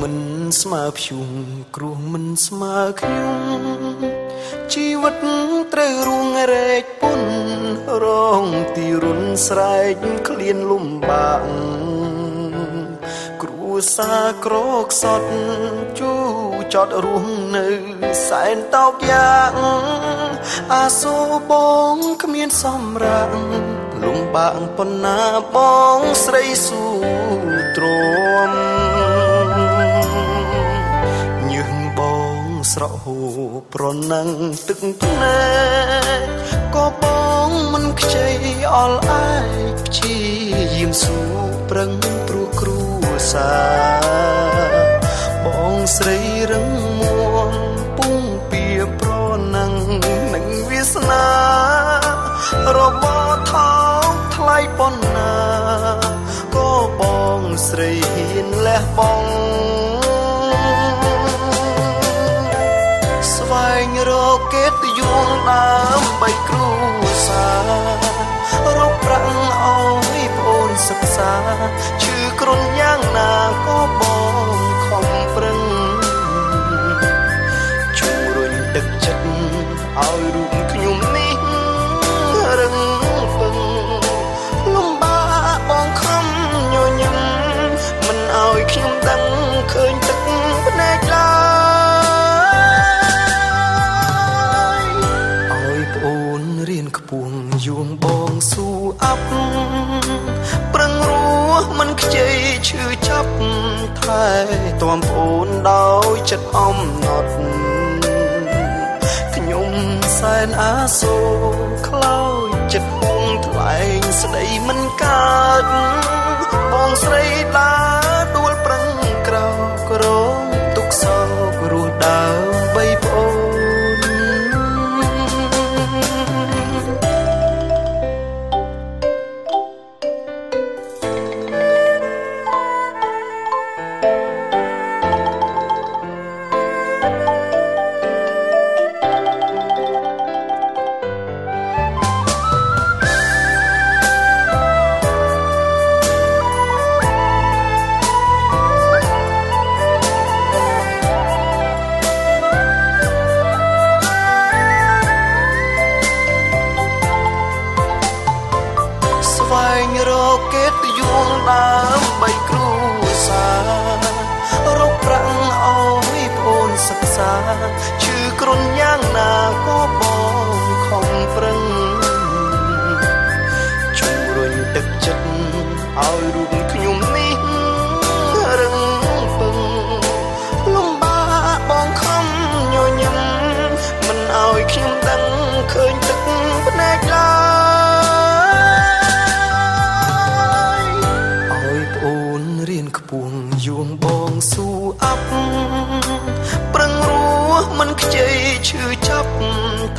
មិនស្មើភុំគ្រោះមិនស្មើខ្ញុំជីវិតត្រូវរួងរែកពុនរងទីរុនស្រែកឃ្លានលំបាកគ្រួសារក្រកសត់ជូចត់រស់នៅសែនតោកយ៉ាងអាសូរបងគ្មានសម្រាប់លំបាកប៉ុណ្ណាបងស្រីស៊ូទ្រាំញើសបងស្រក់ហូរប្រណាំងទឹកភ្នែកក៏បងមិនខ្ចីអល់អាយព្យាយាមស៊ូប្រឹងព្រោះគ្រួសារបងស្រីរឹងមាំពុំពៀប្រណាំងនឹងវាសនារបស់ថោកថ្លៃប៉ុណ្ណាក៏បងស្រីហ៊ានលះបង់ស្វែងរកកិត្តិយសដើម្បីគ្រួសាររកប្រាក់ឲ្យប្អូនសិក្សាឈឺគ្រុនយ៉ាងណាក៏បងខំប្រឹងជួយរុញទឹកចិត្តឲ្យរូបខ្ញុំនេះរឹងពឹងលំបាកបងខំញញឹមមិនឲ្យខ្ញុំដឹងឃើញទឹកភ្នែកឡើយឲ្យប្អូនរៀនខ្ពស់យួងបងស៊ូអាប់ប្រឹងរស់មិនខ្ចីឈឺចាប់ថែទាំប្អូនដោយចិត្តអំណត់ខ្ញុំសែនអាសូរខ្លោចចិត្តហងថ្លែងស្ដីមិនកើតបងស្រីដើរដួលប្រឹងក្រោកក្រងទុកសោករស់ដើរបីប្អូនស្វែងរកកិត្តិយសដើម្បីគ្រួសាររកប្រាក់ឲ្យប្អូនសិក្សាឈឺគ្រុនយ៉ាងណាក៏បងខំប្រឹងជួយរុញទឹកចិត្តឲ្យរូបខ្ញុំនេះរឹងពឹងលំបាកបងខំញញឹមមិនឲ្យខ្ញុំដឹងឃើញទឹកភ្នែកឡើយរៀនខ្ពស់យួងបងស៊ូអាប់ប្រឹងរស់មិនខ្ចីឈឺចាប់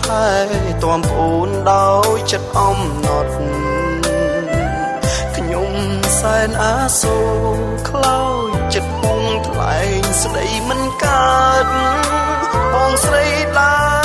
ថែទាំប្អូនដោយចិត្តអំណត់ខ្ញុំសែនអាសូរខ្លោចចិត្តហងថ្លែងស្ដីមិនកើតបងស្រីឡើយ